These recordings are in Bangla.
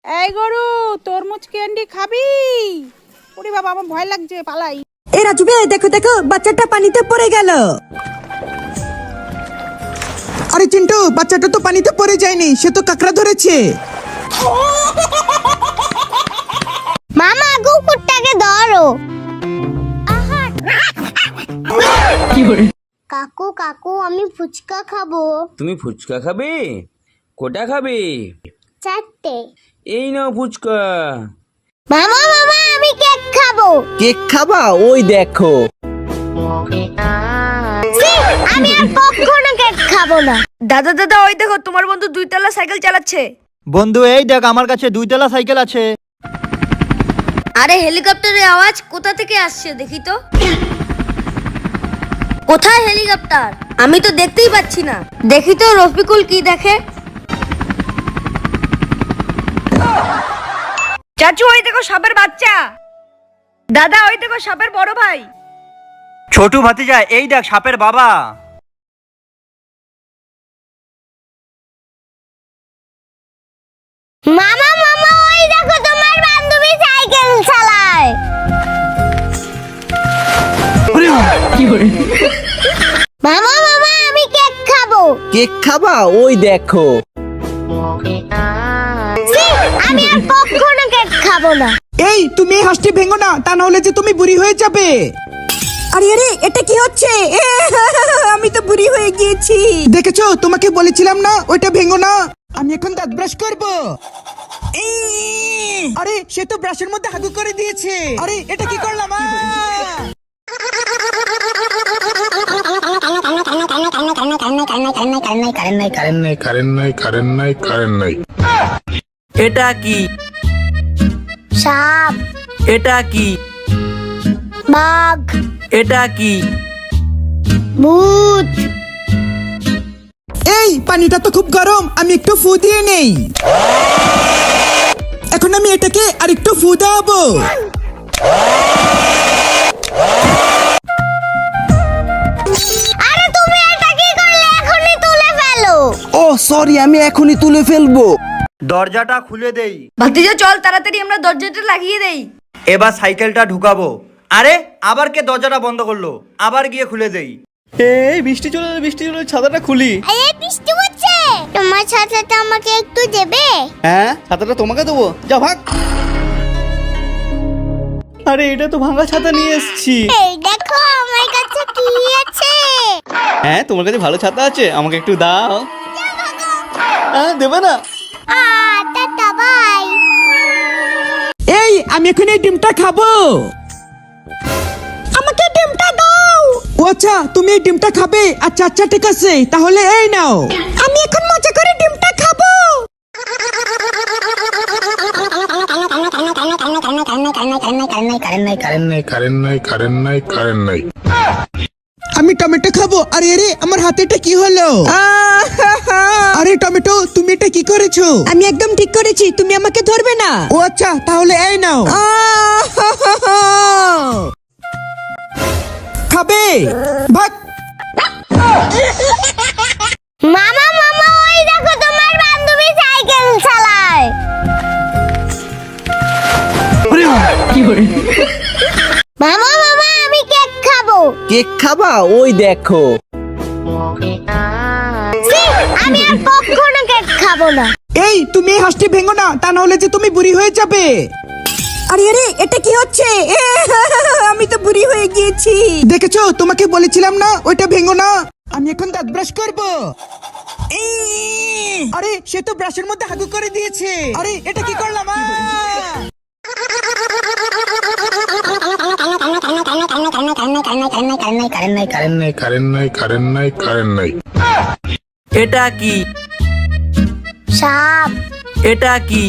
এই গরু তরমুজ ক্যান্ডি খাবি? ওরে বাবা আমার ভয় লাগছে, পালাই। এ রাজু বে, দেখো দেখো বাচ্চাটা পানিতে পড়ে গেল। আরে চিন্টু, বাচ্চাটা তো পানিতে পড়ে যায়নি, সে তো কাঁকড়া ধরেছে। মামা কুকুরটাকে ধরো। কাকু কাকু আমি ফুচকা খাবো। তুমি ফুচকা খাবে? কোটা খাবে? 4টে। এই নাও ফুচকা। মামা মামা আমি কেক খাবো। কেক খাবা? ওই দেখো। আমি আর কখনো কেক খাবো না। দাদা দাদা, ওই দেখো তোমার বন্ধু 2 তলা সাইকেল চালাচ্ছে। বন্ধু এই দেখ, আমার কাছে 2 তলা সাইকেল আছে। আরে হেলিকপ্টারের আওয়াজ কোথা থেকে আসছে দেখি তো। কোথায় হেলিকপ্টার? আমি তো দেখতেই পাচ্ছি না। দেখি তো রফিকুল কি দেখে। চাচু ওই দেখো সাপের বাচ্চা। দাদা ওই দেখো সাপের বড় ভাই। ছোটু ভাতিজা এই দেখ সাপের বাবা। মামা মামা ওই দেখো তোমার বান্ধবী সাইকেল চালায়। মামা মামা আমি কেক খাবো। কেক খাবা? ওই দেখো। আমি আর কখনো কেক খাবো না। এই তুমি এই হাঁসটি ভেঙো না, তা না হলে যে তুমি বুড়ি হয়ে যাবে। আরে আরে এটা কি হচ্ছে? আমি তো বুড়ি হয়ে গিয়েছি। দেখেছো, তোমাকে বলেছিলাম না ওইটা ভেঙো না। আমি এখন দাঁত ব্রাশ করবো। আরে সে তো ব্রাশের মধ্যে হাগু করে দিয়েছে। আরে এটা কি করলাম? এটা কি? সাপ। এটা কি? বাঘ। এটা কি? ভূত। এই পানিটা তো খুব গরম, আমি একটু ফু দিয়ে নেই। এখন আমি এটাকে আরেকটু ফু দাও। আরে তুমি এটা কি করলে? এখনই তুলে ফেলো। ও সরি, আমি এখনই তুলে ফেলবো। দরজাটা খুলে দেই। ভাতিজা চল তাড়াতাড়ি আমরা দরজাটা লাগিয়ে দেই। এবার সাইকেলটা ঢুকাবো। আরে আবার কে দরজাটা বন্ধ করলো? আবার গিয়ে খুলে দেই। এই বৃষ্টি চলে, বৃষ্টি চলে, ছাতাটা খুলি। এই বৃষ্টি হচ্ছে, তোমার ছাতাটা আমাকে একটু দেবে? হ্যাঁ, ছাতাটা তোমাকে দেবো, যা ভাগ। আরে এটা তো ভাঙা ছাতা নিয়ে এসেছি। এই দেখো আমার কাছে কি আছে। হ্যাঁ, তোমার কাছে ভালো ছাতা আছে, আমাকে একটু দাও। হ্যাঁ, দেবে না? Tata bye. এই আমি এখন এই ডিমটা খাবো। আমাকে ডিমটা দাও। ও আচ্ছা, তুমি এই ডিমটা খাবে? আচ্ছা আচ্ছা ঠিক আছে, তাহলে এই নাও। আমি এখন মজা করে ডিমটা খাবো। আমি টমেটো খাবো। আরে আরে আমার হাতে এটা কি হলো? আরে টমেটো, তুমি এটা কি করেছো? আমি একদম ঠিক করেছি, তুমি আমাকে ধরবে না। ও আচ্ছা, তাহলে এই নাও। খাবে? ভাগ। মামা মামা ওই দেখো তোমার বান্ধবী সাইকেল চালায়। মামা মামা আমি কেক খাবো। কেক খাবা? ওই দেখো। আমি আর কখনো কেক খাবো না। এই তুমি এই হাঁসটি ভেঙো না, তা না হলে যে তুমি বুড়ি হয়ে যাবে। আরে আরে এটা কি হচ্ছে? আমি তো বুড়ি হয়ে গিয়েছি। দেখেছো, তোমাকে বলেছিলাম না ওইটা ভেঙো না। আমি এখন দাঁত ব্রাশ করবো। আরে সে তো ব্রাশের মধ্যে হাগু করে দিয়েছে। আরে এটা কি করলাম? এটা কি? সাপ। এটা কি?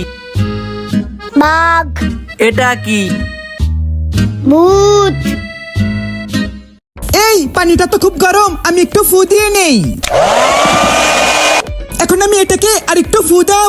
বাঘ। এটা কি? ভূত। এই পানিটা তো খুব গরম, আমি একটু ফু দিয়ে নেই। এখন আমি এটাকে আরেকটু ফু দাও।